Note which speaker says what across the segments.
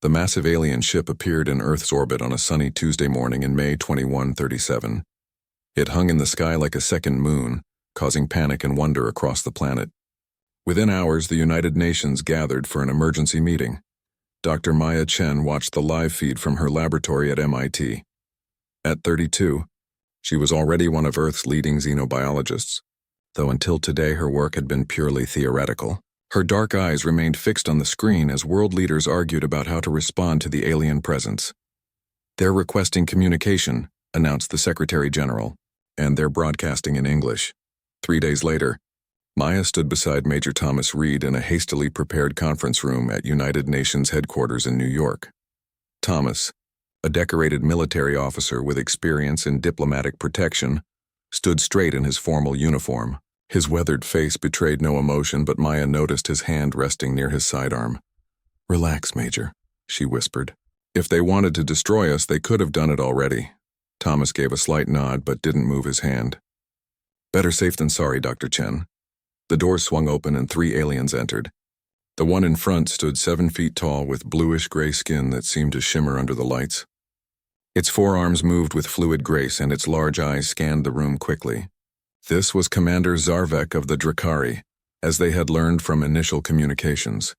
Speaker 1: The massive alien ship appeared in Earth's orbit on a sunny Tuesday morning in May 2137. It hung in the sky like a second moon, causing panic and wonder across the planet. Within hours, the United Nations gathered for an emergency meeting. Dr. Maya Chen watched the live feed from her laboratory at MIT. At 32, she was already one of Earth's leading xenobiologists, though until today her work had been purely theoretical. Her dark eyes remained fixed on the screen as world leaders argued about how to respond to the alien presence. "They're requesting communication," announced the Secretary General, "and they're broadcasting in English." 3 days later, Maya stood beside Major Thomas Reed in a hastily prepared conference room at United Nations headquarters in New York. Thomas, a decorated military officer with experience in diplomatic protection, stood straight in his formal uniform. His weathered face betrayed no emotion, but Maya noticed his hand resting near his sidearm. "Relax, Major," she whispered. "If they wanted to destroy us, they could have done it already." Thomas gave a slight nod but didn't move his hand. "Better safe than sorry, Dr. Chen." The doors swung open and 3 aliens entered. The one in front stood 7 feet tall with bluish-gray skin that seemed to shimmer under the lights. Its forearms moved with fluid grace and its large eyes scanned the room quickly. This was Commander Zarvek of the Drakari, as they had learned from initial communications.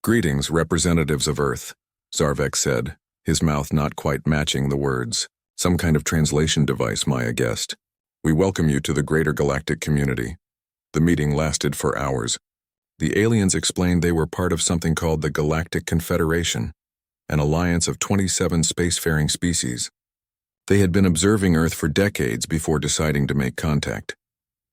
Speaker 1: "Greetings, representatives of Earth," Zarvek said, his mouth not quite matching the words. Some kind of translation device, Maya guessed. "We welcome you to the greater galactic community." The meeting lasted for hours. The aliens explained they were part of something called the Galactic Confederation, an alliance of 27 spacefaring species. They had been observing Earth for decades before deciding to make contact.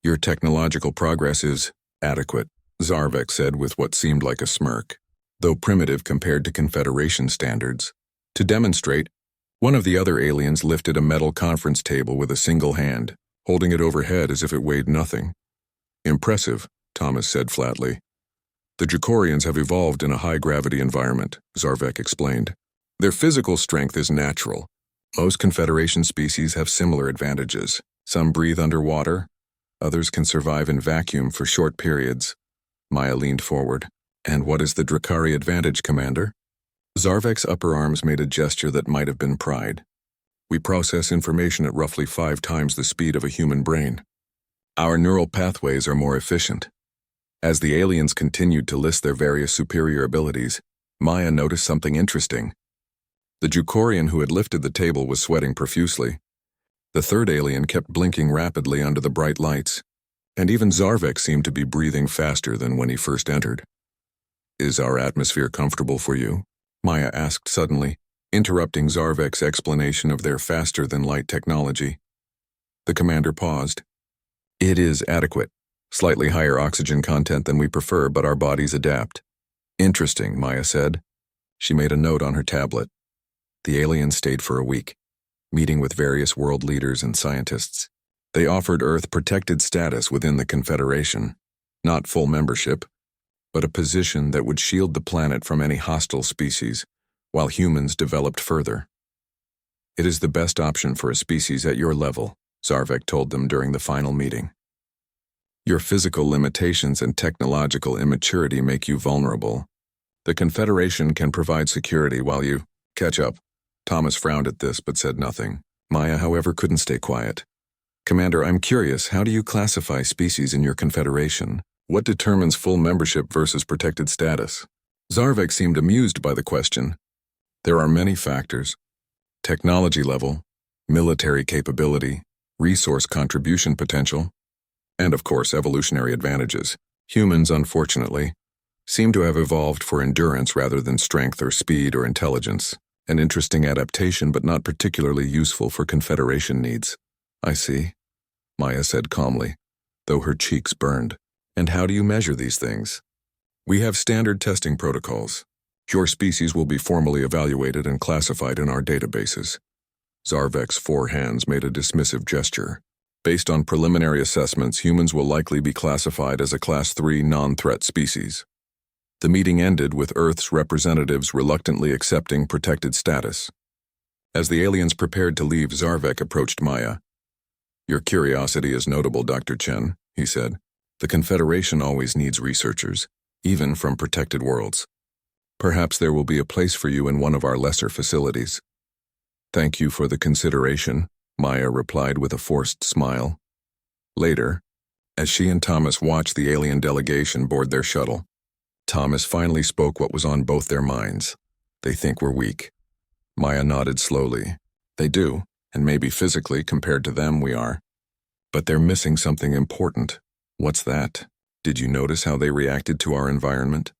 Speaker 1: "Your technological progress is adequate," Zarvek said with what seemed like a smirk, though primitive compared to Confederation standards. To demonstrate, one of the other aliens lifted a metal conference table with a single hand, holding it overhead as if it weighed nothing. "Impressive," Thomas said flatly. "The Drakorians have evolved in a high-gravity environment," Zarvek explained. "Their physical strength is natural. Most Confederation species have similar advantages. Some breathe underwater, others can survive in vacuum for short periods." Maya leaned forward. "And what is the Drakari advantage, Commander?" Zarvek's upper arms made a gesture that might have been pride. "We process information at roughly 5 times the speed of a human brain. Our neural pathways are more efficient." As the aliens continued to list their various superior abilities, Maya noticed something interesting. The Drakorian who had lifted the table was sweating profusely. The third alien kept blinking rapidly under the bright lights, and even Zarvek seemed to be breathing faster than when he first entered. "Is our atmosphere comfortable for you?" Maya asked suddenly, interrupting Zarvek's explanation of their faster-than-light technology. The commander paused. "It is adequate. Slightly higher oxygen content than we prefer, but our bodies adapt." "Interesting," Maya said. She made a note on her tablet. The aliens stayed for a week, meeting with various world leaders and scientists. They offered Earth protected status within the Confederation, not full membership, but a position that would shield the planet from any hostile species, while humans developed further. "It is the best option for a species at your level," Zarvek told them during the final meeting. "Your physical limitations and technological immaturity make you vulnerable. The Confederation can provide security while you catch up." Thomas frowned at this but said nothing. Maya, however, couldn't stay quiet. "Commander, I'm curious, how do you classify species in your Confederation? What determines full membership versus protected status?" Zarvek seemed amused by the question. "There are many factors. Technology level, military capability, resource contribution potential, and of course evolutionary advantages. Humans, unfortunately, seem to have evolved for endurance rather than strength or speed or intelligence. An interesting adaptation but not particularly useful for Confederation needs." "I see," Maya said calmly, though her cheeks burned. "And how do you measure these things?" "We have standard testing protocols. Your species will be formally evaluated and classified in our databases." Zarvek's 4 hands made a dismissive gesture. "Based on preliminary assessments, humans will likely be classified as a Class 3 non-threat species." The meeting ended with Earth's representatives reluctantly accepting protected status. As the aliens prepared to leave, Zarvek approached Maya. "Your curiosity is notable, Dr. Chen," he said. "The Confederation always needs researchers, even from protected worlds." Perhaps there will be a place for you in one of our lesser facilities. Thank you for the consideration, Maya replied with a forced smile. Later, as she and Thomas watched the alien delegation board their shuttle, Thomas finally spoke what was on both their minds. They think we're weak. Maya nodded slowly. They do, and maybe physically compared to them we are. But they're missing something important. What's that? Did you notice how they reacted to our environment?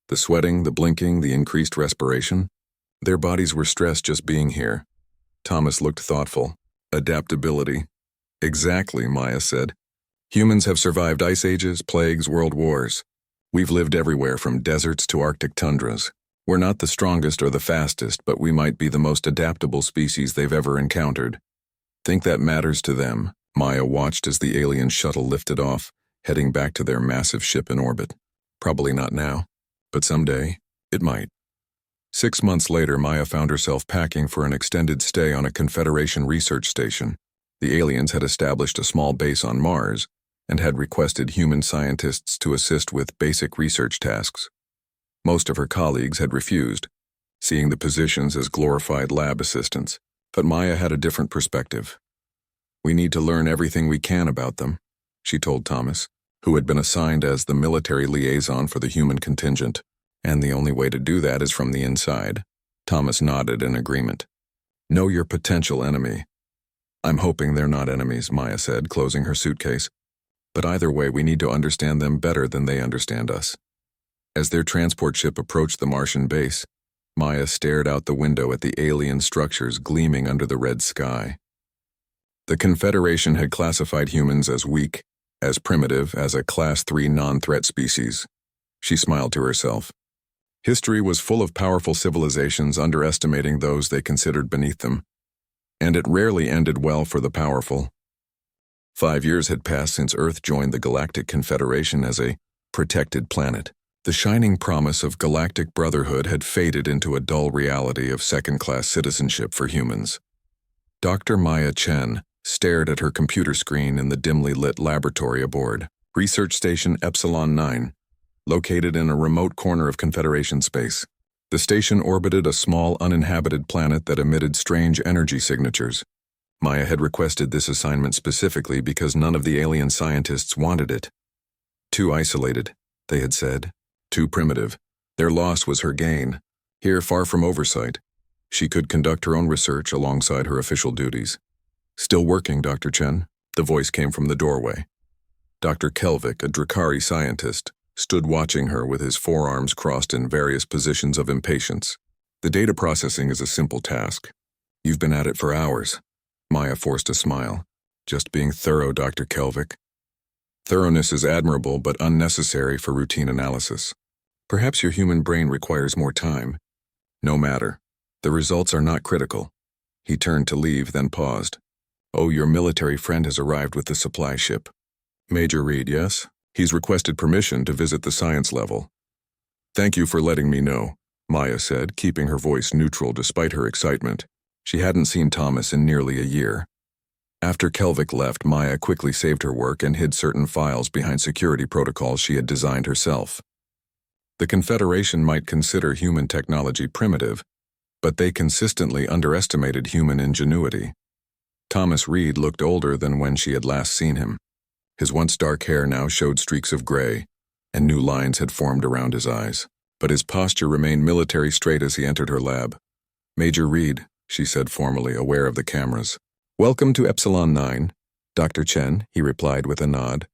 Speaker 1: The sweating, the blinking, the increased respiration? Their bodies were stressed just being here. Thomas looked thoughtful. Adaptability. Exactly, Maya said. Humans have survived ice ages, plagues, world wars. We've lived everywhere from deserts to Arctic tundras. We're not the strongest or the fastest, but we might be the most adaptable species they've ever encountered. Think that matters to them? Maya watched as the alien shuttle lifted off, heading back to their massive ship in orbit. Probably not now, but someday, it might. 6 months later, Maya found herself packing for an extended stay on a Confederation research station. The aliens had established a small base on Mars and had requested human scientists to assist with basic research tasks. Most of her colleagues had refused, seeing the positions as glorified lab assistants, but Maya had a different perspective. We need to learn everything we can about them, she told Thomas, who had been assigned as the military liaison for the human contingent, and the only way to do that is from the inside. Thomas nodded in agreement. Know your potential enemy. I'm hoping they're not enemies, Maya said, closing her suitcase. But either way, we need to understand them better than they understand us. As their transport ship approached the Martian base, Maya stared out the window at the alien structures gleaming under the red sky. The Confederation had classified humans as weak, as primitive, as a Class 3 non-threat species. She smiled to herself. History was full of powerful civilizations underestimating those they considered beneath them, and it rarely ended well for the powerful. 5 years had passed since Earth joined the Galactic Confederation as a protected planet. The shining promise of galactic brotherhood had faded into a dull reality of second-class citizenship for humans. Dr. Maya Chen stared at her computer screen in the dimly lit laboratory aboard Research Station Epsilon 9, located in a remote corner of Confederation space. The station orbited a small uninhabited planet that emitted strange energy signatures. Maya had requested this assignment specifically because none of the alien scientists wanted it. Too isolated, they had said. Too primitive. Their loss was her gain. Here, far from oversight, she could conduct her own research alongside her official duties. Still working, Dr. Chen, the voice came from the doorway. Dr. Kelvik, a Drakari scientist, stood watching her with his forearms crossed in various positions of impatience. The data processing is a simple task. You've been at it for hours. Maya forced a smile. Just being thorough, Dr. Kelvik. Thoroughness is admirable but unnecessary for routine analysis. Perhaps your human brain requires more time. No matter. The results are not critical. He turned to leave, then paused. Oh, your military friend has arrived with the supply ship. Major Reed, yes? He's requested permission to visit the science level. Thank you for letting me know, Maya said, keeping her voice neutral despite her excitement. She hadn't seen Thomas in nearly a year. After Kelvik left, Maya quickly saved her work and hid certain files behind security protocols she had designed herself. The Confederation might consider human technology primitive, but they consistently underestimated human ingenuity. Thomas Reed looked older than when she had last seen him. His once dark hair now showed streaks of gray, and new lines had formed around his eyes. But his posture remained military straight as he entered her lab. Major Reed, she said formally, aware of the cameras. Welcome to Epsilon 9, Dr. Chen, he replied with a nod.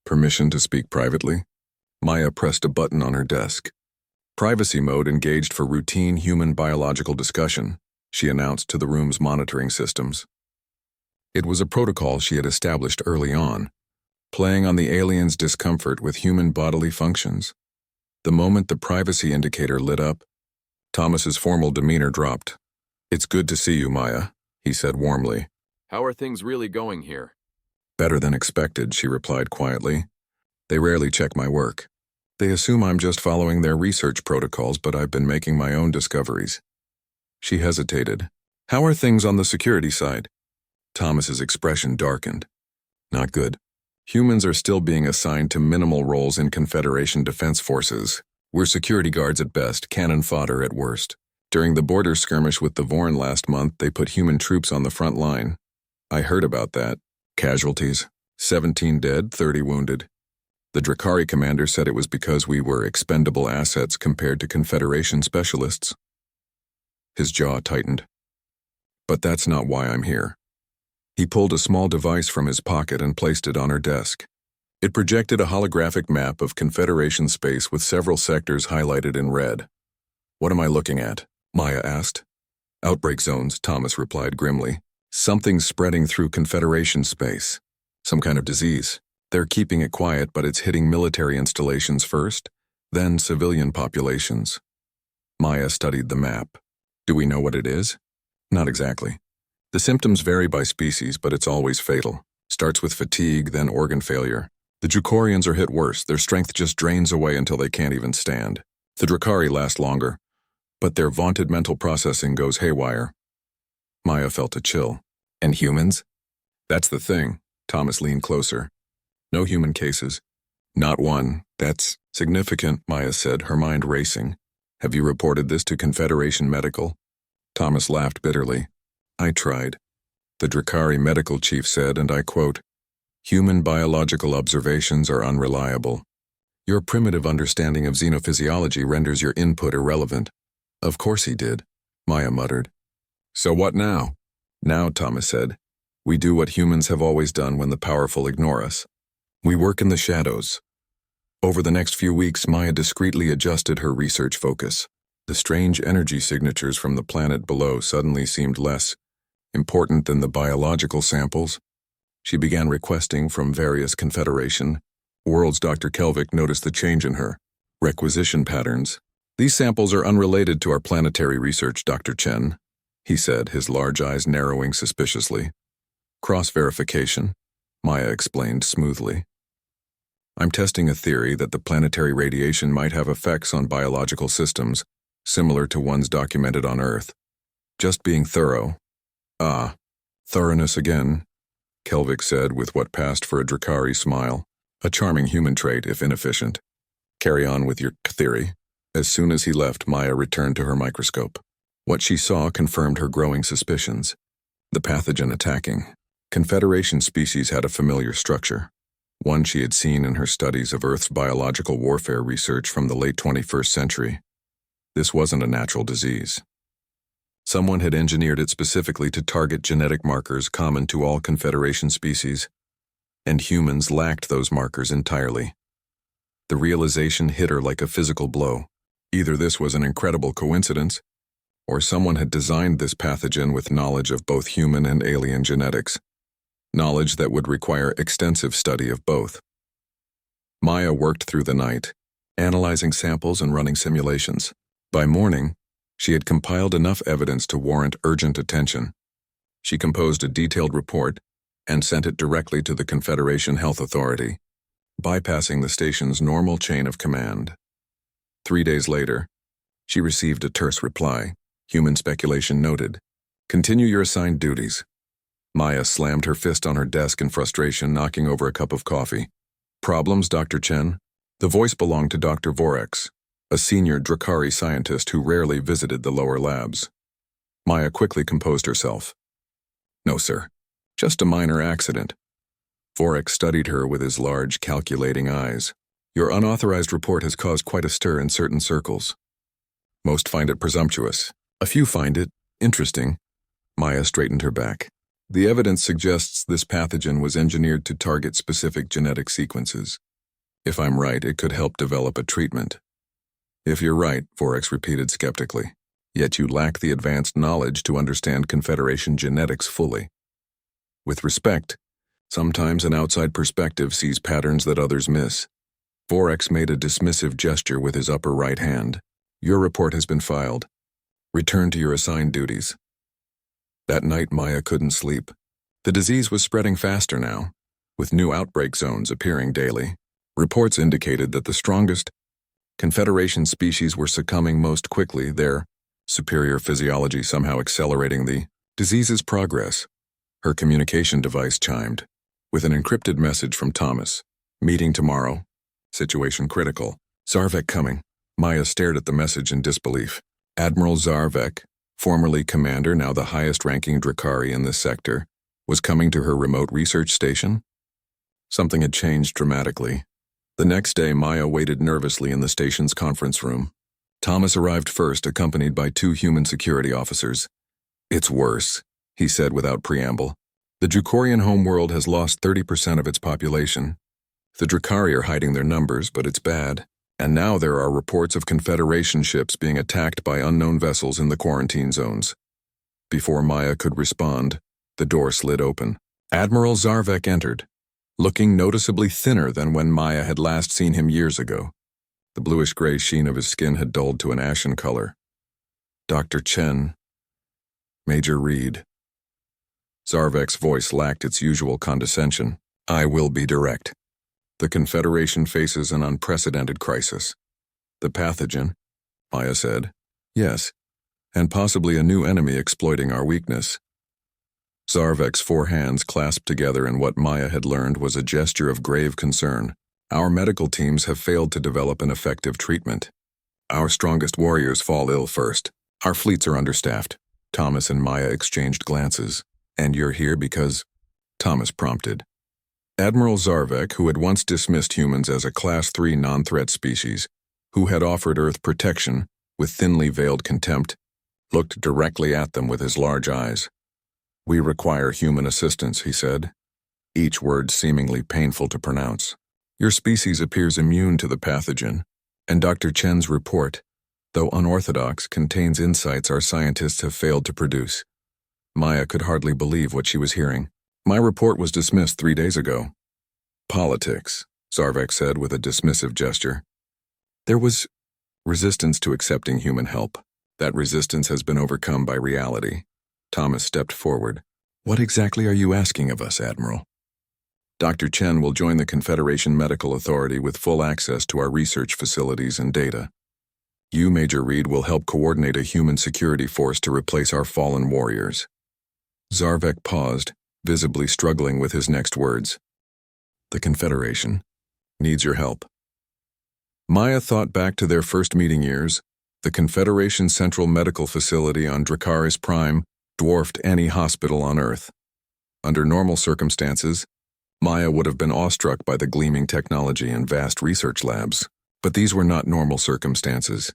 Speaker 1: Permission to speak privately? Maya pressed a button on her desk. Privacy mode engaged for routine human biological discussion, she announced to the room's monitoring systems. It was a protocol she had established early on, playing on the aliens' discomfort with human bodily functions. The moment the privacy indicator lit up, Thomas's formal demeanor dropped. It's good to see you, Maya, he said warmly.
Speaker 2: How are things really going here?
Speaker 1: Better than expected, she replied quietly. They rarely check my work. They assume I'm just following their research protocols, but I've been making my own discoveries. She hesitated. How are things on the security side? Thomas's expression darkened. Not good. Humans are still being assigned to minimal roles in Confederation defense forces. We're security guards at best, cannon fodder at worst. During the border skirmish with the Vorn last month, they put human troops on the front line. I heard about that. Casualties. 17 dead, 30 wounded. The Drakari commander said it was because we were expendable assets compared to Confederation specialists. His jaw tightened. But that's not why I'm here. He pulled a small device from his pocket and placed it on her desk. It projected a holographic map of Confederation space with several sectors highlighted in red. What am I looking at? Maya asked. Outbreak zones, Thomas replied grimly. Something's spreading through Confederation space. Some kind of disease. They're keeping it quiet, but it's hitting military installations first, then civilian populations. Maya studied the map. Do we know what it is? Not exactly. The symptoms vary by species, but it's always fatal. Starts with fatigue, then organ failure. The Drakorians are hit worse. Their strength just drains away until they can't even stand. The Drakari last longer, but their vaunted mental processing goes haywire. Maya felt a chill. And humans? That's the thing. Thomas leaned closer. No human cases. Not one. That's significant, Maya said, her mind racing. Have you reported this to Confederation Medical? Thomas laughed bitterly. I tried. The Drakari medical chief said, and I quote, human biological observations are unreliable. Your primitive understanding of xenophysiology renders your input irrelevant. Of course he did, Maya muttered. So what now? Now, Thomas said, we do what humans have always done when the powerful ignore us. We work in the shadows. Over the next few weeks, Maya discreetly adjusted her research focus. The strange energy signatures from the planet below suddenly seemed less important than the biological samples. She began requesting from various Confederation worlds. Dr. Kelvik noticed the change in her requisition patterns. These samples are unrelated to our planetary research, Dr. Chen, he said, his large eyes narrowing suspiciously. Cross-verification, Maya explained smoothly. I'm testing a theory that the planetary radiation might have effects on biological systems, similar to ones documented on Earth. Just being thorough. Ah, thoroughness again, Kelvik said with what passed for a Drakari smile. A charming human trait, if inefficient. Carry on with your theory. As soon as he left, Maya returned to her microscope. What she saw confirmed her growing suspicions. The pathogen attacking Confederation species had a familiar structure, one she had seen in her studies of Earth's biological warfare research from the late 21st century. This wasn't a natural disease. Someone had engineered it specifically to target genetic markers common to all Confederation species, and humans lacked those markers entirely. The realization hit her like a physical blow. Either this was an incredible coincidence, or someone had designed this pathogen with knowledge of both human and alien genetics, knowledge that would require extensive study of both. Maya worked through the night, analyzing samples and running simulations. By morning, she had compiled enough evidence to warrant urgent attention. She composed a detailed report and sent it directly to the Confederation Health Authority, bypassing the station's normal chain of command. 3 days later, she received a terse reply. Human speculation noted. Continue your assigned duties. Maya slammed her fist on her desk in frustration, knocking over a cup of coffee. Problems, Dr. Chen? The voice belonged to Dr. Vorex, a senior Drakari scientist who rarely visited the lower labs. Maya quickly composed herself. No, sir. Just a minor accident. Vorex studied her with his large, calculating eyes. Your unauthorized report has caused quite a stir in certain circles. Most find it presumptuous. A few find it interesting. Maya straightened her back. The evidence suggests this pathogen was engineered to target specific genetic sequences. If I'm right, it could help develop a treatment. If you're right, Vorex repeated skeptically, yet you lack the advanced knowledge to understand Confederation genetics fully. With respect, sometimes an outside perspective sees patterns that others miss. Vorex made a dismissive gesture with his upper right hand. Your report has been filed. Return to your assigned duties. That night, Maya couldn't sleep. The disease was spreading faster now, with new outbreak zones appearing daily. Reports indicated that the strongest Confederation species were succumbing most quickly, their superior physiology somehow accelerating the disease's progress. Her communication device chimed, with an encrypted message from Thomas. Meeting tomorrow. Situation critical. Zarvek coming. Maya stared at the message in disbelief. Admiral Zarvek, formerly commander, now the highest-ranking Drakari in this sector, was coming to her remote research station? Something had changed dramatically. The next day, Maya waited nervously in the station's conference room. Thomas arrived first, accompanied by 2 human security officers. "It's worse," he said without preamble. "The Drukorian homeworld has lost 30% of its population. The Drakari are hiding their numbers, but it's bad. And now there are reports of Confederation ships being attacked by unknown vessels in the quarantine zones." Before Maya could respond, the door slid open. Admiral Zarvek entered, looking noticeably thinner than when Maya had last seen him years ago. The bluish-gray sheen of his skin had dulled to an ashen color. "Dr. Chen." "Major Reed." Zarvek's voice lacked its usual condescension. "I will be direct. The Confederation faces an unprecedented crisis." "The pathogen," Maya said. "Yes, and possibly a new enemy exploiting our weakness." Zarvek's 4 hands clasped together in what Maya had learned was a gesture of grave concern. "Our medical teams have failed to develop an effective treatment. Our strongest warriors fall ill first. Our fleets are understaffed." Thomas and Maya exchanged glances. "And you're here because—" Thomas prompted. Admiral Zarvek, who had once dismissed humans as a Class 3 non-threat species, who had offered Earth protection with thinly veiled contempt, looked directly at them with his large eyes. "We require human assistance," he said, each word seemingly painful to pronounce. "Your species appears immune to the pathogen, and Dr. Chen's report, though unorthodox, contains insights our scientists have failed to produce." Maya could hardly believe what she was hearing. "My report was dismissed 3 days ago." "Politics," Zarvek said with a dismissive gesture. "There was resistance to accepting human help. That resistance has been overcome by reality." Thomas stepped forward. "What exactly are you asking of us, Admiral?" "Dr. Chen will join the Confederation Medical Authority with full access to our research facilities and data. You, Major Reed, will help coordinate a human security force to replace our fallen warriors." Zarvek paused, visibly struggling with his next words. "The Confederation needs your help." Maya thought back to their first meeting years. The Confederation Central Medical Facility on Dracaris Prime dwarfed any hospital on Earth. Under normal circumstances, Maya would have been awestruck by the gleaming technology and vast research labs. But these were not normal circumstances.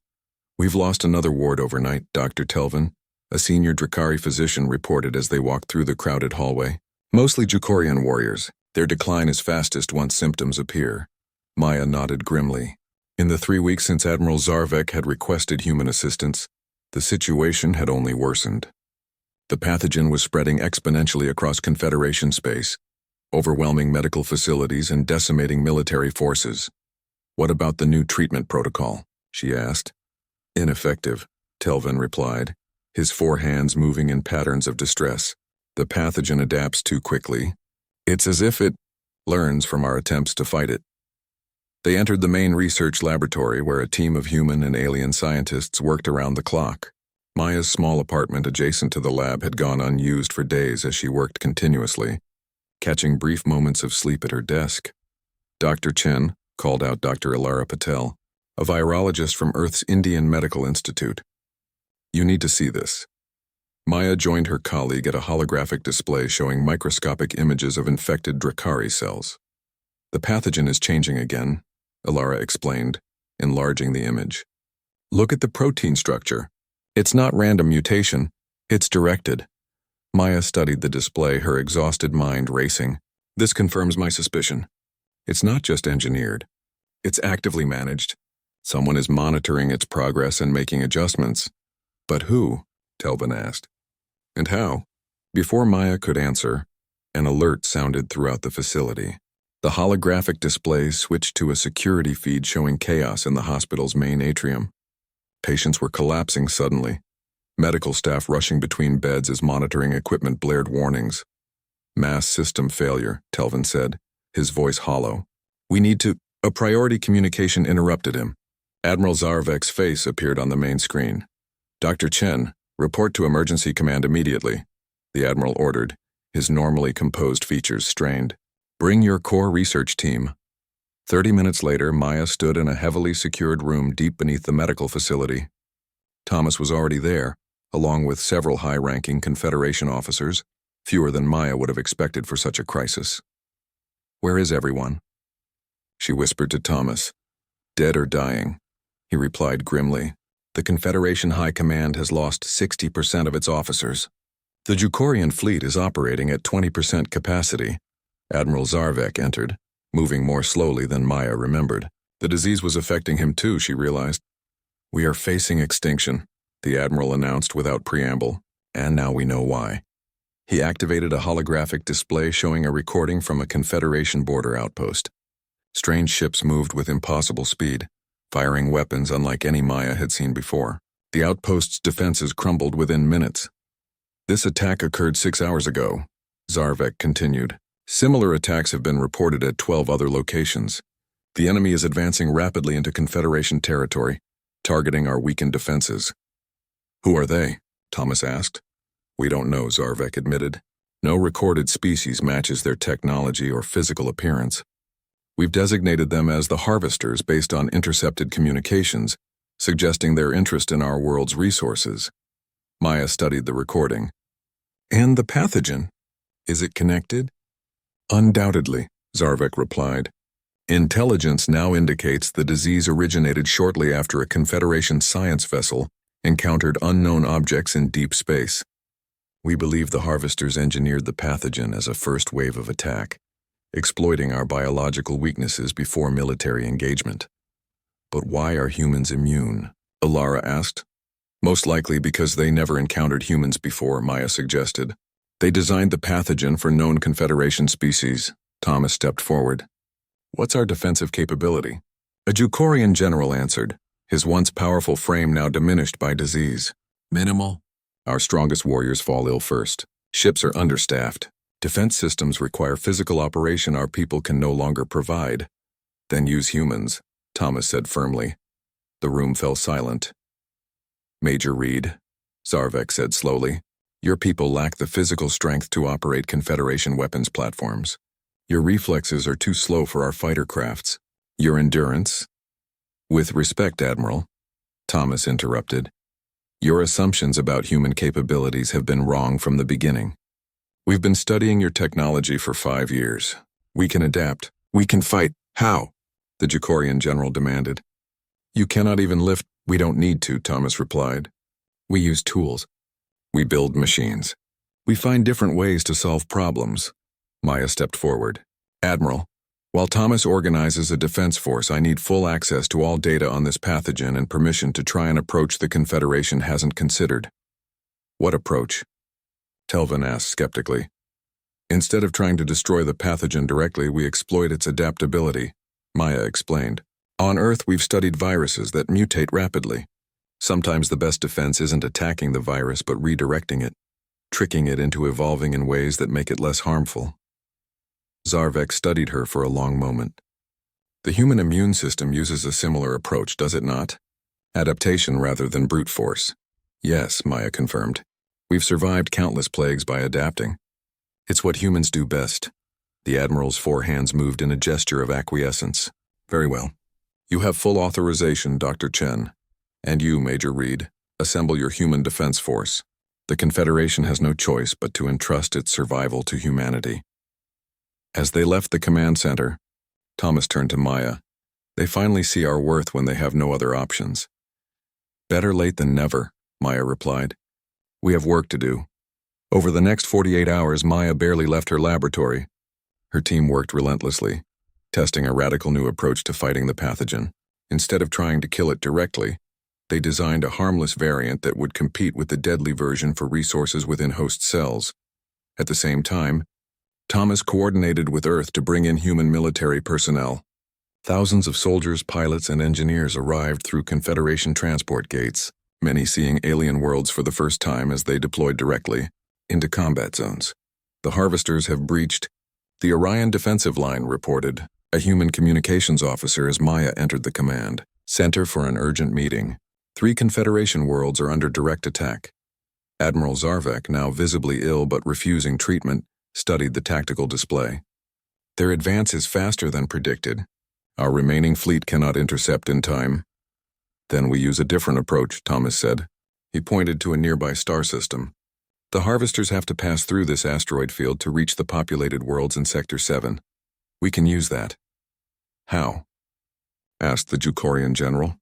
Speaker 1: "We've lost another ward overnight," Dr. Telvin, a senior Drakari physician, reported as they walked through the crowded hallway. "Mostly Jukorian warriors. Their decline is fastest once symptoms appear." Maya nodded grimly. In the 3 weeks since Admiral Zarvek had requested human assistance, the situation had only worsened. The pathogen was spreading exponentially across Confederation space, overwhelming medical facilities and decimating military forces. "What about the new treatment protocol?" she asked. "Ineffective," Telvin replied, his 4 hands moving in patterns of distress. "The pathogen adapts too quickly. It's as if it learns from our attempts to fight it." They entered the main research laboratory where a team of human and alien scientists worked around the clock. Maya's small apartment adjacent to the lab had gone unused for days as she worked continuously, catching brief moments of sleep at her desk. "Dr. Chen," called out Dr. Ilara Patel, a virologist from Earth's Indian Medical Institute. "You need to see this." Maya joined her colleague at a holographic display showing microscopic images of infected Drakari cells. "The pathogen is changing again," Ilara explained, enlarging the image. "Look at the protein structure. It's not random mutation, it's directed." Maya studied the display, her exhausted mind racing. "This confirms my suspicion. It's not just engineered. It's actively managed. Someone is monitoring its progress and making adjustments." "But who?" Telvin asked. "And how?" Before Maya could answer, an alert sounded throughout the facility. The holographic display switched to a security feed showing chaos in the hospital's main atrium. Patients were collapsing suddenly. Medical staff rushing between beds as monitoring equipment blared warnings. "Mass system failure," Telvin said, his voice hollow. "We need to—" A priority communication interrupted him. Admiral Zarvek's face appeared on the main screen. "Dr. Chen, report to Emergency Command immediately," the Admiral ordered, his normally composed features strained. "Bring your core research team." 30 minutes later, Maya stood in a heavily secured room deep beneath the medical facility. Thomas was already there, along with several high-ranking Confederation officers, fewer than Maya would have expected for such a crisis. "Where is everyone?" She whispered to Thomas. "Dead or dying," he replied grimly. "The Confederation High Command has lost 60% of its officers. The Jukorian fleet is operating at 20% capacity." Admiral Zarvek entered, moving more slowly than Maya remembered. The disease was affecting him too, she realized. "We are facing extinction," the Admiral announced without preamble, "and now we know why." He activated a holographic display showing a recording from a Confederation border outpost. Strange ships moved with impossible speed, firing weapons unlike any Maya had seen before. The outpost's defenses crumbled within minutes. "This attack occurred 6 hours ago," Zarvek continued. "Similar attacks have been reported at 12 other locations. The enemy is advancing rapidly into Confederation territory, targeting our weakened defenses." "Who are they?" Thomas asked. "We don't know," Zarvek admitted. "No recorded species matches their technology or physical appearance. We've designated them as the Harvesters based on intercepted communications, suggesting their interest in our world's resources." Maya studied the recording. "And the pathogen? Is it connected?" "Undoubtedly," Zarvek replied. "Intelligence now indicates the disease originated shortly after a Confederation science vessel encountered unknown objects in deep space. We believe the Harvesters engineered the pathogen as a first wave of attack, exploiting our biological weaknesses before military engagement." "But why are humans immune?" Alara asked. "Most likely because they never encountered humans before," Maya suggested. "They designed the pathogen for known Confederation species." Thomas stepped forward. "What's our defensive capability?" A Jukorian general answered, his once powerful frame now diminished by disease. "Minimal. Our strongest warriors fall ill first. Ships are understaffed. Defense systems require physical operation our people can no longer provide. Then use humans," Thomas said firmly. The room fell silent. "Major Reed," Zarvek said slowly, "your people lack the physical strength to operate Confederation weapons platforms. Your reflexes are too slow for our fighter crafts. Your endurance—" "With respect, Admiral," Thomas interrupted, "your assumptions about human capabilities have been wrong from the beginning. We've been studying your technology for 5 years. We can adapt. We can fight. How?" the Jukorian general demanded. "You cannot even lift—" "We don't need to," Thomas replied. "We use tools. We build machines. We find different ways to solve problems." Maya stepped forward. "Admiral, while Thomas organizes a defense force, I need full access to all data on this pathogen and permission to try an approach the Confederation hasn't considered." "What approach?" Telvin asked skeptically. "Instead of trying to destroy the pathogen directly, we exploit its adaptability," Maya explained. "On Earth, we've studied viruses that mutate rapidly. Sometimes the best defense isn't attacking the virus but redirecting it, tricking it into evolving in ways that make it less harmful." Zarvek studied her for a long moment. "The human immune system uses a similar approach, does it not? Adaptation rather than brute force." "Yes," Maya confirmed. "We've survived countless plagues by adapting. It's what humans do best." The Admiral's 4 hands moved in a gesture of acquiescence. "Very well. You have full authorization, Dr. Chen. And you, Major Reed, assemble your human defense force. The Confederation has no choice but to entrust its survival to humanity." As they left the command center, Thomas turned to Maya. "They finally see our worth when they have no other options." "Better late than never," Maya replied. "We have work to do." Over the next 48 hours, Maya barely left her laboratory. Her team worked relentlessly, testing a radical new approach to fighting the pathogen. Instead of trying to kill it directly, they designed a harmless variant that would compete with the deadly version for resources within host cells. At the same time, Thomas coordinated with Earth to bring in human military personnel. Thousands of soldiers, pilots, and engineers arrived through Confederation transport gates, many seeing alien worlds for the first time as they deployed directly into combat zones. "The Harvesters have breached," the Orion defensive line reported, a human communications officer as Maya entered the command center for an urgent meeting. 3 Confederation worlds are under direct attack. Admiral Zarvek, now visibly ill but refusing treatment, studied the tactical display. "Their advance is faster than predicted," Our remaining fleet cannot intercept in time. Then we use a different approach, Thomas said. He pointed to a nearby star system. The harvesters have to pass through this asteroid field to reach the populated worlds in Sector 7. We can use that. How? Asked the Jukorian general.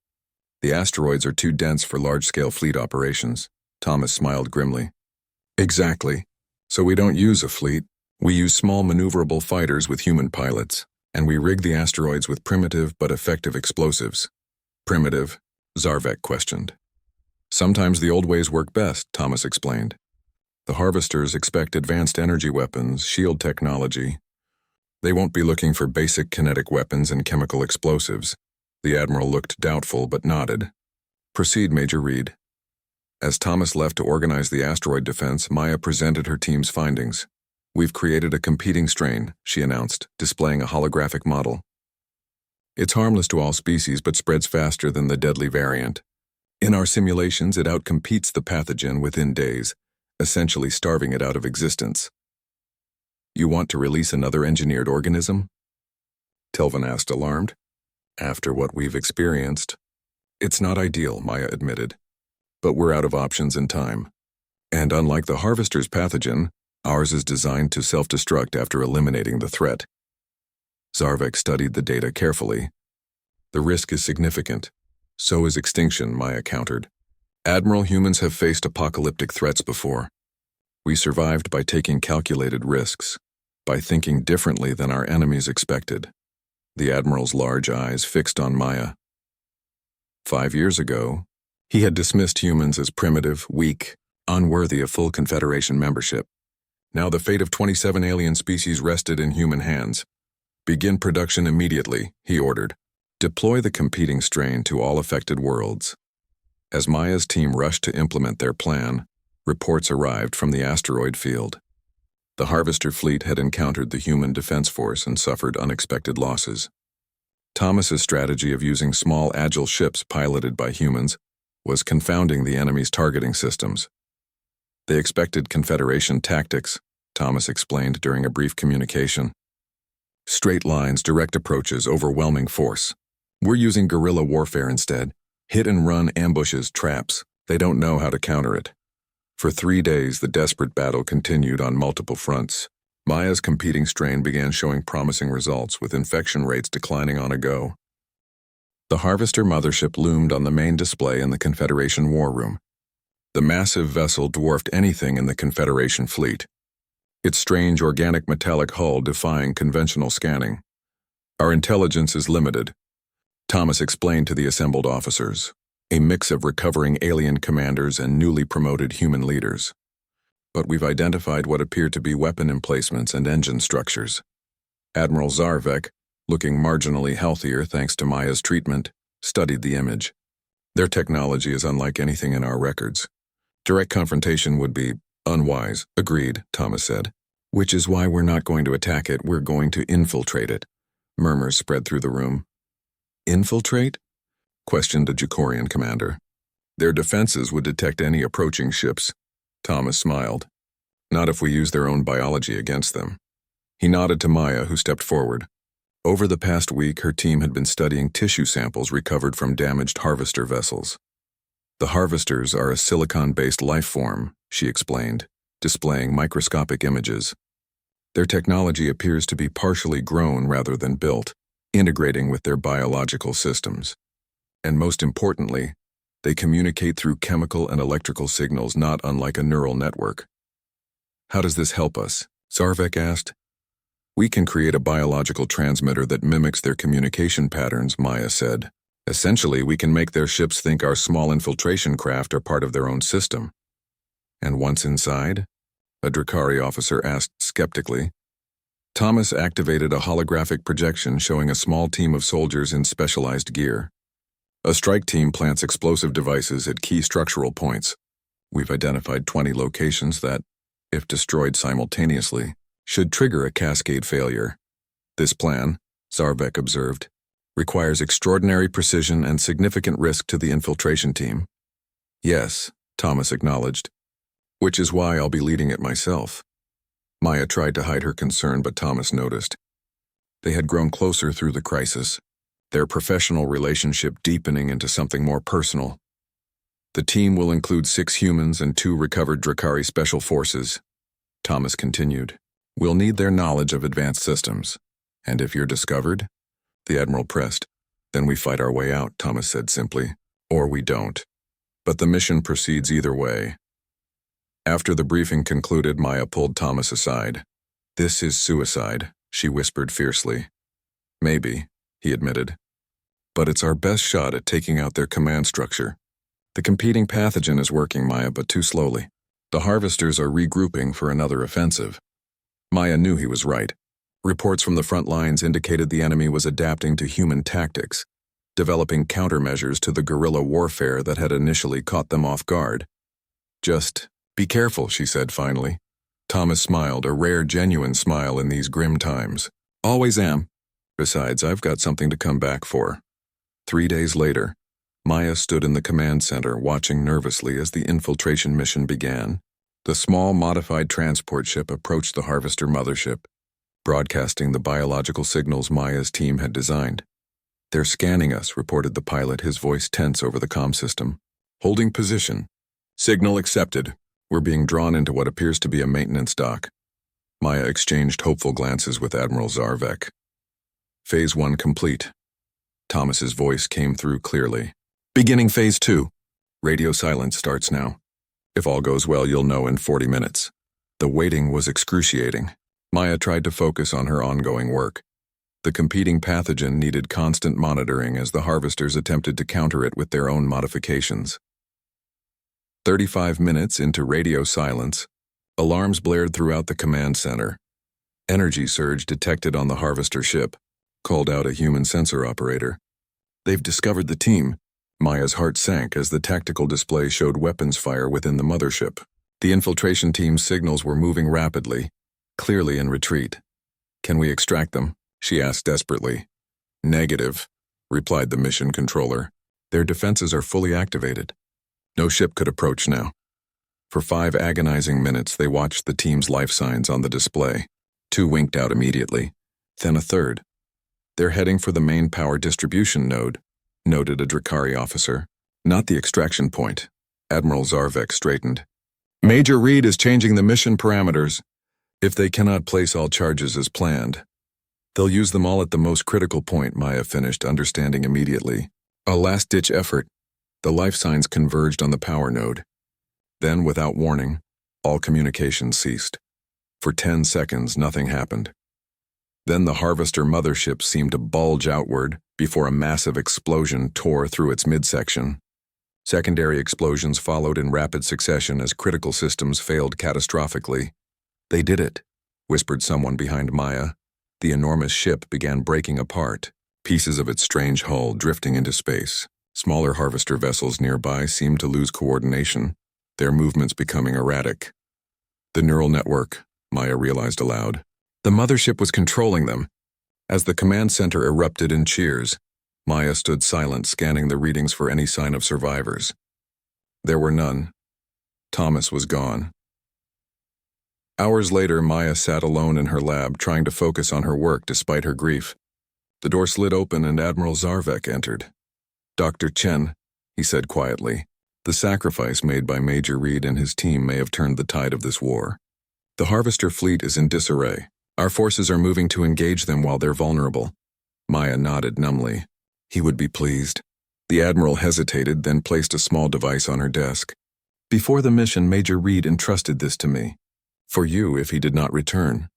Speaker 1: The asteroids are too dense for large-scale fleet operations. Thomas smiled grimly. Exactly. So we don't use a fleet. We use small maneuverable fighters with human pilots, and we rig the asteroids with primitive but effective explosives. Primitive? Zarvek questioned. Sometimes the old ways work best, Thomas explained. The harvesters expect advanced energy weapons, shield technology. They won't be looking for basic kinetic weapons and chemical explosives. The admiral looked doubtful but nodded. Proceed, Major Reed. As Thomas left to organize the asteroid defense, Maya presented her team's findings. We've created a competing strain, she announced, displaying a holographic model. It's harmless to all species but spreads faster than the deadly variant. In our simulations, it outcompetes the pathogen within days, essentially starving it out of existence. You want to release another engineered organism? Telvin asked, alarmed. After what we've experienced. It's not ideal, Maya admitted. But we're out of options in time. And unlike the harvester's pathogen, ours is designed to self-destruct after eliminating the threat. Zarvek studied the data carefully. The risk is significant. So is extinction, Maya countered. Admiral, humans have faced apocalyptic threats before. We survived by taking calculated risks, by thinking differently than our enemies expected. The Admiral's large eyes fixed on Maya. 5 years ago, he had dismissed humans as primitive, weak, unworthy of full Confederation membership. Now the fate of 27 alien species rested in human hands. Begin production immediately, he ordered. Deploy the competing strain to all affected worlds. As Maya's team rushed to implement their plan, reports arrived from the asteroid field. The harvester fleet had encountered the human defense force and suffered unexpected losses. Thomas's strategy of using small, agile ships piloted by humans was confounding the enemy's targeting systems. They expected Confederation tactics, Thomas explained during a brief communication. Straight lines, direct approaches, overwhelming force. We're using guerrilla warfare instead. Hit-and-run ambushes, traps. They don't know how to counter it. For 3 days, the desperate battle continued on multiple fronts. Maya's competing strain began showing promising results, with infection rates declining on a go. The Harvester mothership loomed on the main display in the Confederation war room. The massive vessel dwarfed anything in the Confederation fleet. Its strange organic metallic hull defying conventional scanning. Our intelligence is limited, Thomas explained to the assembled officers, a mix of recovering alien commanders and newly promoted human leaders. But we've identified what appear to be weapon emplacements and engine structures. Admiral Zarvek, looking marginally healthier thanks to Maya's treatment, studied the image. Their technology is unlike anything in our records. Direct confrontation would be unwise, agreed, Thomas said. Which is why we're not going to attack it, we're going to infiltrate it. Murmurs spread through the room. Infiltrate? Questioned a Jukorian commander. Their defenses would detect any approaching ships. Thomas smiled. Not if we use their own biology against them. He nodded to Maya, who stepped forward. Over the past week, her team had been studying tissue samples recovered from damaged harvester vessels. The harvesters are a silicon-based life form, she explained, displaying microscopic images. Their technology appears to be partially grown rather than built, integrating with their biological systems. And most importantly, they communicate through chemical and electrical signals not unlike a neural network. How does this help us? Zarvek asked. We can create a biological transmitter that mimics their communication patterns, Maya said. Essentially, we can make their ships think our small infiltration craft are part of their own system. And once inside? A Drakari officer asked skeptically. Thomas activated a holographic projection showing a small team of soldiers in specialized gear. A strike team plants explosive devices at key structural points. We've identified 20 locations that, if destroyed simultaneously, should trigger a cascade failure. This plan, Zarvek observed, requires extraordinary precision and significant risk to the infiltration team. Yes, Thomas acknowledged, which is why I'll be leading it myself. Maya tried to hide her concern, but Thomas noticed. They had grown closer through the crisis. their professional relationship deepening into something more personal. The team will include 6 humans and 2 recovered Drakari Special Forces, Thomas continued. We'll need their knowledge of advanced systems. And if you're discovered? The Admiral pressed. Then we fight our way out, Thomas said simply. Or we don't. But the mission proceeds either way. After the briefing concluded, Maya pulled Thomas aside. This is suicide, she whispered fiercely. Maybe, he admitted. But it's our best shot at taking out their command structure. The competing pathogen is working, Maya, but too slowly. The harvesters are regrouping for another offensive. Maya knew he was right. Reports from the front lines indicated the enemy was adapting to human tactics, developing countermeasures to the guerrilla warfare that had initially caught them off guard. Just be careful, she said finally. Thomas smiled, a rare, genuine smile in these grim times. Always am. Besides, I've got something to come back for. 3 days later, Maya stood in the command center, watching nervously as the infiltration mission began. The small, modified transport ship approached the Harvester mothership, broadcasting the biological signals Maya's team had designed. They're scanning us, reported the pilot, his voice tense over the comm system. Holding position. Signal accepted. We're being drawn into what appears to be a maintenance dock. Maya exchanged hopeful glances with Admiral Zarvek. Phase 1 complete. Thomas's voice came through clearly. Beginning Phase 2. Radio silence starts now. If all goes well, you'll know in 40 minutes. The waiting was excruciating. Maya tried to focus on her ongoing work. The competing pathogen needed constant monitoring as the harvesters attempted to counter it with their own modifications. 35 minutes into radio silence, alarms blared throughout the command center. Energy surge detected on the harvester ship, called out a human sensor operator. They've discovered the team. Maya's heart sank as the tactical display showed weapons fire within the mothership. The infiltration team's signals were moving rapidly, clearly in retreat. Can we extract them? She asked desperately. Negative, replied the mission controller. Their defenses are fully activated. No ship could approach now. For 5 agonizing minutes, they watched the team's life signs on the display. 2 winked out immediately, then a third. They're heading for the main power distribution node, noted a Drakari officer. Not the extraction point. Admiral Zarvek straightened. Major Reed is changing the mission parameters. If they cannot place all charges as planned, they'll use them all at the most critical point, Maya finished, understanding immediately. A last-ditch effort. The life signs converged on the power node. Then, without warning, all communication ceased. For 10 seconds, nothing happened. Then the Harvester mothership seemed to bulge outward before a massive explosion tore through its midsection. Secondary explosions followed in rapid succession as critical systems failed catastrophically. They did it, whispered someone behind Maya. The enormous ship began breaking apart, pieces of its strange hull drifting into space. Smaller harvester vessels nearby seemed to lose coordination, their movements becoming erratic. The neural network, Maya realized aloud. The mothership was controlling them. As the command center erupted in cheers, Maya stood silent, scanning the readings for any sign of survivors. There were none. Thomas was gone. Hours later, Maya sat alone in her lab, trying to focus on her work despite her grief. The door slid open and Admiral Zarvek entered. Dr. Chen, he said quietly, the sacrifice made by Major Reed and his team may have turned the tide of this war. The Harvester fleet is in disarray. Our forces are moving to engage them while they're vulnerable. Maya nodded numbly. He would be pleased. The Admiral hesitated, then placed a small device on her desk. Before the mission, Major Reed entrusted this to me. For you if he did not return.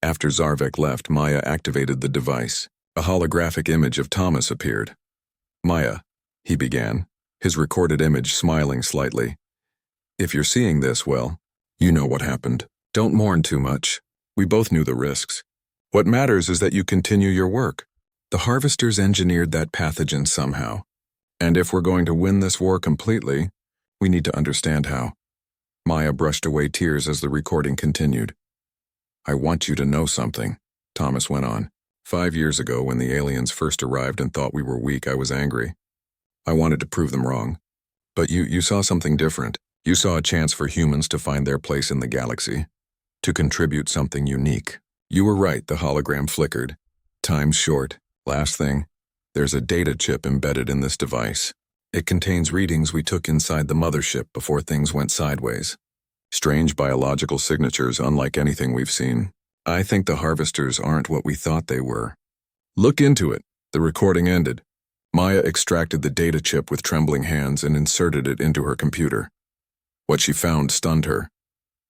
Speaker 1: After Zarvek left, Maya activated the device. A holographic image of Thomas appeared. Maya, he began, his recorded image smiling slightly. If you're seeing this, well, you know what happened. Don't mourn too much. We both knew the risks. What matters is that you continue your work. The Harvesters engineered that pathogen somehow. And if we're going to win this war completely, we need to understand how. Maya brushed away tears as the recording continued. I want you to know something, Thomas went on. 5 years ago, when the aliens first arrived and thought we were weak, I was angry. I wanted to prove them wrong. But you saw something different. You saw a chance for humans to find their place in the galaxy, to contribute something unique. You were right, the hologram flickered. Time's short. Last thing, There's a data chip embedded in this device. It contains readings we took inside the mothership before things went sideways. Strange biological signatures unlike anything we've seen. I think the harvesters aren't what we thought they were. Look into it. The recording ended. Maya extracted the data chip with trembling hands and inserted it into her computer. What she found stunned her.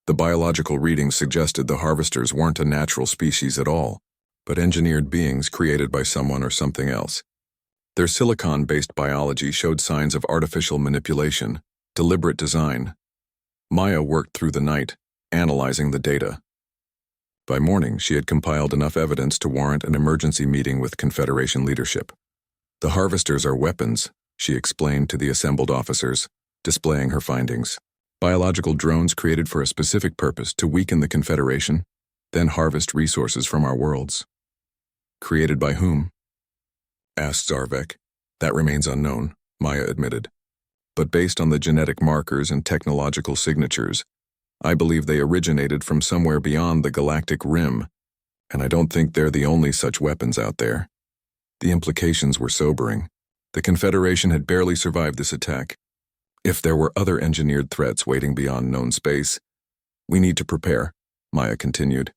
Speaker 1: The biological readings suggested the harvesters weren't a natural species at all, but engineered beings created by someone or something else. Their silicon-based biology showed signs of artificial manipulation, deliberate design. Maya worked through the night, analyzing the data. By morning, she had compiled enough evidence to warrant an emergency meeting with Confederation leadership. The harvesters are weapons, she explained to the assembled officers, displaying her findings. Biological drones created for a specific purpose to weaken the Confederation, then harvest resources from our worlds. Created by whom? Asked Zarvek. That remains unknown, Maya admitted. But based on the genetic markers and technological signatures, I believe they originated from somewhere beyond the galactic rim, and I don't think they're the only such weapons out there. The implications were sobering. The Confederation had barely survived this attack. If there were other engineered threats waiting beyond known space, we need to prepare, Maya continued.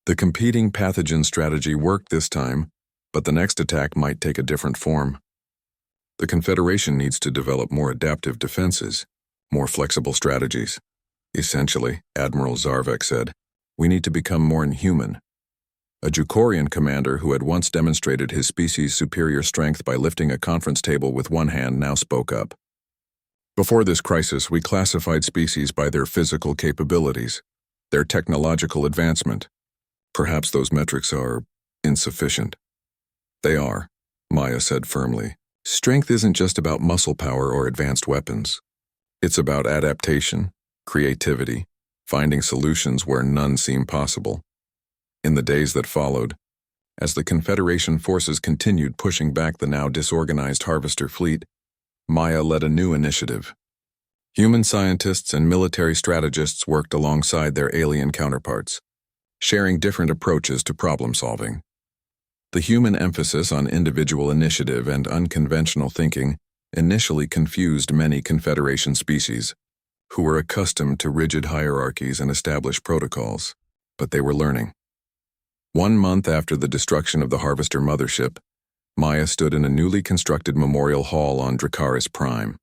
Speaker 1: The competing pathogen strategy worked this time, but the next attack might take a different form. The Confederation needs to develop more adaptive defenses, more flexible strategies. Essentially, Admiral Zarvek said, we need to become more inhuman. A Jukorian commander who had once demonstrated his species' superior strength by lifting a conference table with one hand now spoke up. Before this crisis, we classified species by their physical capabilities, their technological advancement. Perhaps those metrics are insufficient. They are, Maya said firmly. Strength isn't just about muscle power or advanced weapons. It's about adaptation, creativity, finding solutions where none seem possible. In the days that followed, as the Confederation forces continued pushing back the now disorganized harvester fleet, Maya led a new initiative. Human scientists and military strategists worked alongside their alien counterparts, sharing different approaches to problem solving. The human emphasis on individual initiative and unconventional thinking initially confused many Confederation species, who were accustomed to rigid hierarchies and established protocols, but they were learning. 1 month after the destruction of the Harvester mothership, Maya stood in a newly constructed memorial hall on Dracaris Prime.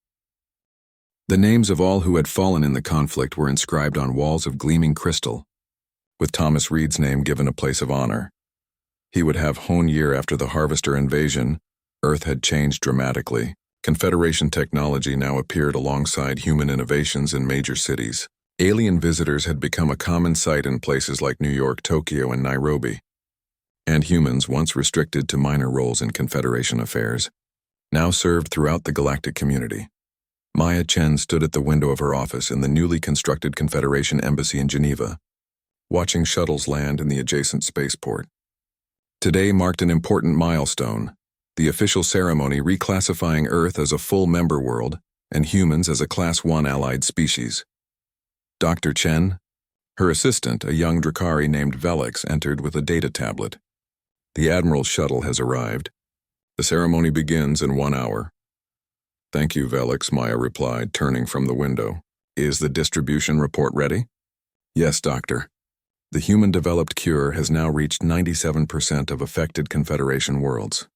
Speaker 1: The names of all who had fallen in the conflict were inscribed on walls of gleaming crystal, with Thomas Reed's name given a place of honor. He would have Hone year after the Harvester invasion. Earth had changed dramatically. Confederation technology now appeared alongside human innovations in major cities. Alien visitors had become a common sight in places like New York, Tokyo, and Nairobi. And humans, once restricted to minor roles in Confederation affairs, now served throughout the galactic community. Maya Chen stood at the window of her office in the newly constructed Confederation embassy in Geneva, watching shuttles land in the adjacent spaceport. Today marked an important milestone, the official ceremony reclassifying Earth as a full member world and humans as a Class 1 allied species. Dr. Chen, her assistant, a young Drakari named Velix, entered with a data tablet. The Admiral's shuttle has arrived. The ceremony begins in 1 hour. Thank you, Velix, Maya replied, turning from the window. Is the distribution report ready? Yes, Doctor. The human-developed cure has now reached 97% of affected Confederation worlds.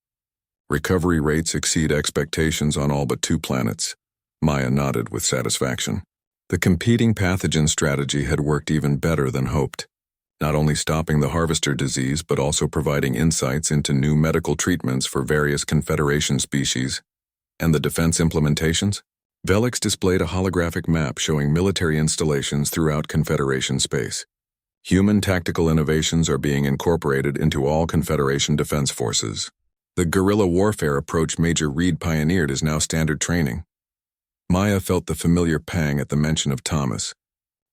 Speaker 1: Recovery rates exceed expectations on all but 2 planets. Maya nodded with satisfaction. The competing pathogen strategy had worked even better than hoped, not only stopping the Harvester disease but also providing insights into new medical treatments for various Confederation species. And the defense implementations? Velix displayed a holographic map showing military installations throughout Confederation space. Human tactical innovations are being incorporated into all Confederation defense forces. The guerrilla warfare approach Major Reed pioneered is now standard training. Maya felt the familiar pang at the mention of Thomas.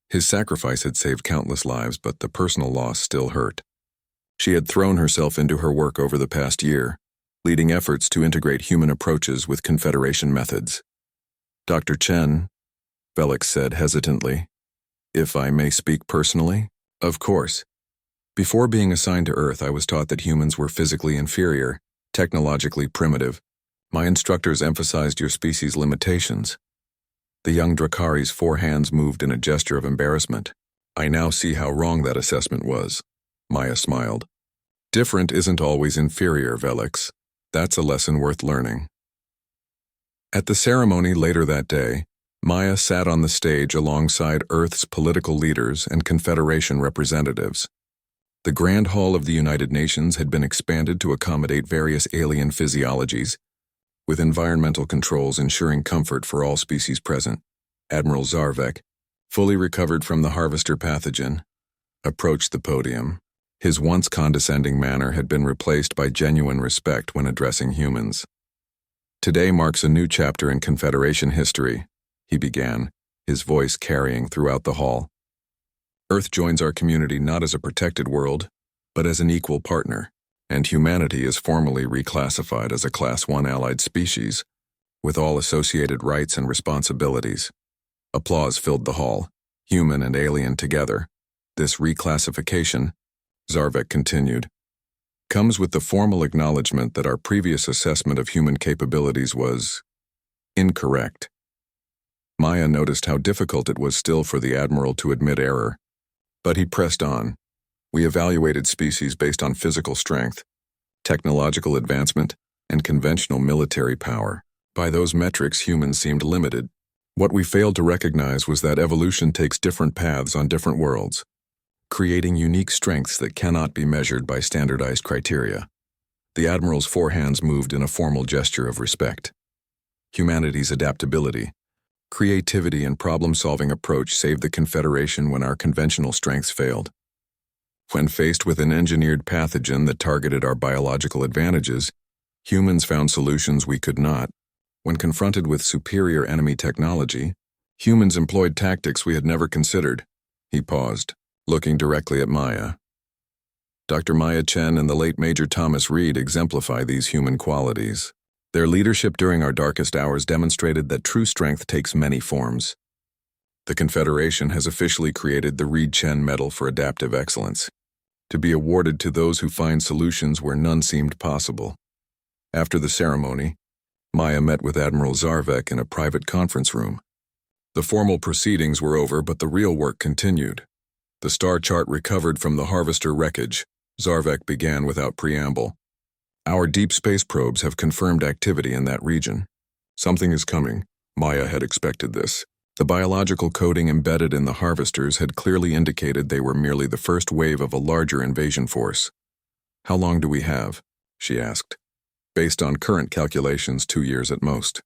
Speaker 1: His sacrifice had saved countless lives, but the personal loss still hurt. She had thrown herself into her work over the past year, leading efforts to integrate human approaches with Confederation methods. Dr. Chen, Velix said hesitantly, if I may speak personally? Of course. Before being assigned to Earth, I was taught that humans were physically inferior, technologically primitive. My instructors emphasized your species' limitations. The young Drakari's 4 hands moved in a gesture of embarrassment. I now see how wrong that assessment was. Maya smiled. Different isn't always inferior, Velix. That's a lesson worth learning. At the ceremony later that day, Maya sat on the stage alongside Earth's political leaders and Confederation representatives. The Grand Hall of the United Nations had been expanded to accommodate various alien physiologies, with environmental controls ensuring comfort for all species present. Admiral Zarvek, fully recovered from the harvester pathogen, approached the podium. His once condescending manner had been replaced by genuine respect when addressing humans. Today marks a new chapter in Confederation history, he began, his voice carrying throughout the hall. Earth joins our community not as a protected world, but as an equal partner, and humanity is formally reclassified as a Class 1 allied species, with all associated rights and responsibilities. Applause filled the hall, human and alien together. This reclassification, Zarvek continued, comes with the formal acknowledgement that our previous assessment of human capabilities was incorrect. Maya noticed how difficult it was still for the Admiral to admit error, but he pressed on. We evaluated species based on physical strength, technological advancement, and conventional military power. By those metrics, humans seemed limited. What we failed to recognize was that evolution takes different paths on different worlds, creating unique strengths that cannot be measured by standardized criteria. The Admiral's 4 hands moved in a formal gesture of respect. Humanity's adaptability, creativity, and problem-solving approach saved the Confederation when our conventional strengths failed. When faced with an engineered pathogen that targeted our biological advantages, humans found solutions we could not. When confronted with superior enemy technology, humans employed tactics we had never considered. He paused, looking directly at Maya. Dr. Maya Chen and the late Major Thomas Reed exemplify these human qualities. Their leadership during our darkest hours demonstrated that true strength takes many forms. The Confederation has officially created the Reed-Chen Medal for Adaptive Excellence, to be awarded to those who find solutions where none seemed possible. After the ceremony, Maya met with Admiral Zarvek in a private conference room. The formal proceedings were over, but the real work continued. The star chart recovered from the harvester wreckage. Zarvek began without preamble. Our deep space probes have confirmed activity in that region. Something is coming. Maya had expected this. The biological coding embedded in the harvesters had clearly indicated they were merely the first wave of a larger invasion force. How long do we have? She asked. Based on current calculations, 2 years at most.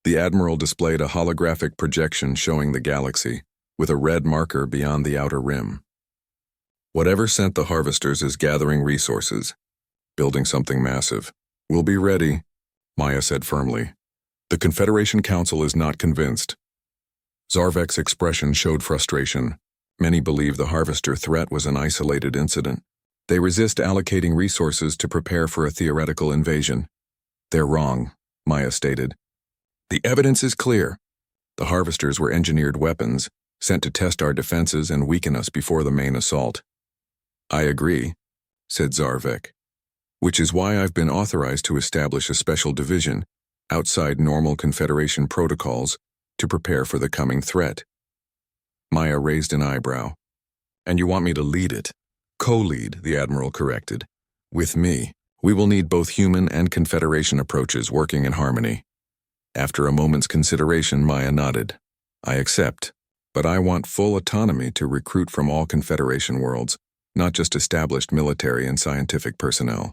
Speaker 1: The Admiral displayed a holographic projection showing the galaxy, with a red marker beyond the outer rim. Whatever sent the harvesters is gathering resources, building something massive. We'll be ready, Maya said firmly. The Confederation Council is not convinced. Zarvek's expression showed frustration. Many believe the harvester threat was an isolated incident. They resist allocating resources to prepare for a theoretical invasion. They're wrong, Maya stated. The evidence is clear. The harvesters were engineered weapons, sent to test our defenses and weaken us before the main assault. I agree, said Zarvek, which is why I've been authorized to establish a special division, outside normal Confederation protocols, to prepare for the coming threat. Maya raised an eyebrow. And you want me to lead it? Co-lead, the Admiral corrected. With me. We will need both human and Confederation approaches working in harmony. After a moment's consideration, Maya nodded. I accept, but I want full autonomy to recruit from all Confederation worlds, not just established military and scientific personnel.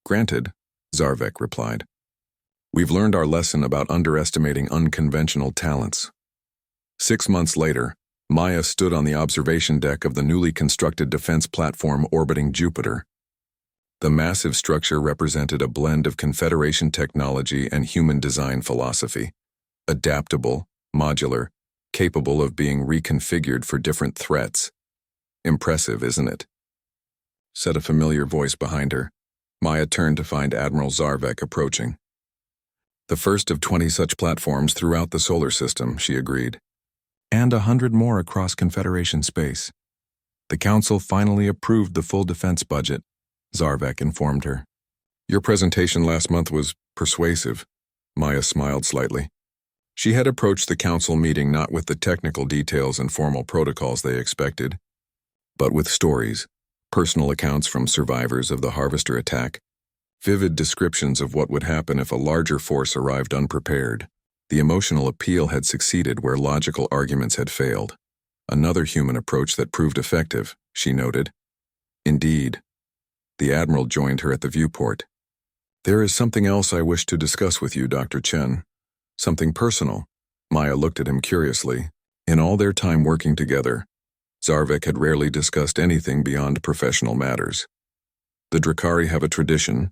Speaker 1: Granted, Zarvek replied. We've learned our lesson about underestimating unconventional talents. 6 months later, Maya stood on the observation deck of the newly constructed defense platform orbiting Jupiter. The massive structure represented a blend of Confederation technology and human design philosophy, adaptable, modular, capable of being reconfigured for different threats. Impressive, isn't it? Said a familiar voice behind her. Maya turned to find Admiral Zarvek approaching. The first of 20 such platforms throughout the solar system, she agreed. And 100 more across Confederation space. The Council finally approved the full defense budget, Zarvek informed her. Your presentation last month was persuasive. Maya smiled slightly. She had approached the council meeting not with the technical details and formal protocols they expected, but with stories, personal accounts from survivors of the Harvester attack, vivid descriptions of what would happen if a larger force arrived unprepared. The emotional appeal had succeeded where logical arguments had failed. Another human approach that proved effective, she noted. Indeed. The Admiral joined her at the viewport. There is something else I wish to discuss with you, Dr. Chen. Something personal. Maya looked at him curiously. In all their time working together, Zarvek had rarely discussed anything beyond professional matters. The Drakari have a tradition,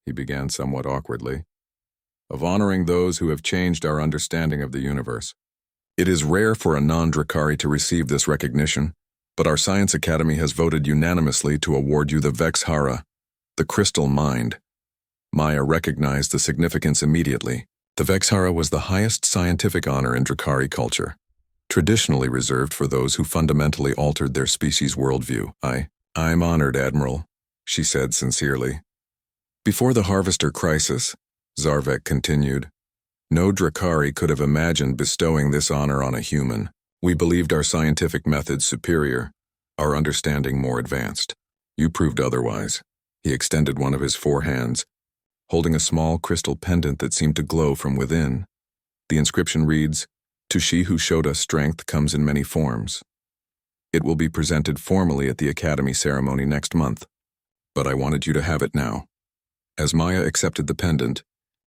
Speaker 1: he began somewhat awkwardly, of honoring those who have changed our understanding of the universe. It is rare for a non-Drakari to receive this recognition, but our Science Academy has voted unanimously to award you the Vexhara, the Crystal Mind. Maya recognized the significance immediately. The Vexhara was the highest scientific honor in Drakari culture, traditionally reserved for those who fundamentally altered their species' worldview. I'm honored, Admiral, she said sincerely. Before the Harvester crisis, Zarvek continued, no Drakari could have imagined bestowing this honor on a human. We believed our scientific methods superior, our understanding more advanced. You proved otherwise. He extended one of his 4 hands, holding a small crystal pendant that seemed to glow from within. The inscription reads, "To she who showed us strength comes in many forms." It will be presented formally at the Academy ceremony next month, but I wanted you to have it now. As Maya accepted the pendant,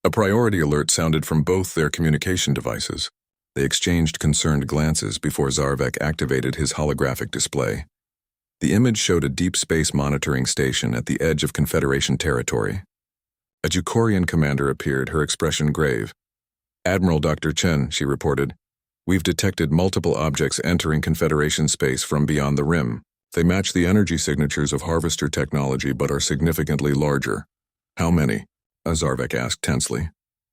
Speaker 1: a priority alert sounded from both their communication devices. They exchanged concerned glances before Zarvek activated his holographic display. The image showed a deep space monitoring station at the edge of Confederation territory. A Jukorian commander appeared, her expression grave. Admiral Dr. Chen, she reported, we've detected multiple objects entering Confederation space from beyond the rim. They match the energy signatures of Harvester technology but are significantly larger. How many? Zarvek asked tensely.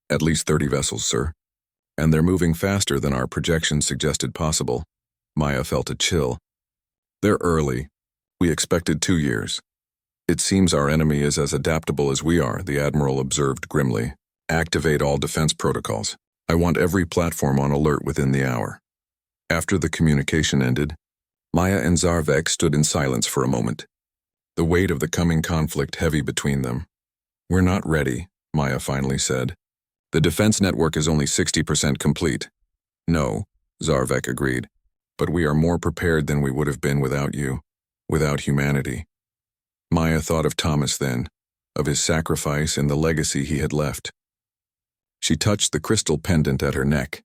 Speaker 1: At least 30 vessels, sir. And they're moving faster than our projections suggested possible. Maya felt a chill. They're early. We expected 2 years. It seems our enemy is as adaptable as we are, the Admiral observed grimly. Activate all defense protocols. I want every platform on alert within the hour. After the communication ended, Maya and Zarvek stood in silence for a moment, the weight of the coming conflict heavy between them. We're not ready, Maya finally said. The defense network is only 60% complete. No, Zarvek agreed, but we are more prepared than we would have been without you, without humanity. Maya thought of Thomas then, of his sacrifice and the legacy he had left. She touched the crystal pendant at her neck.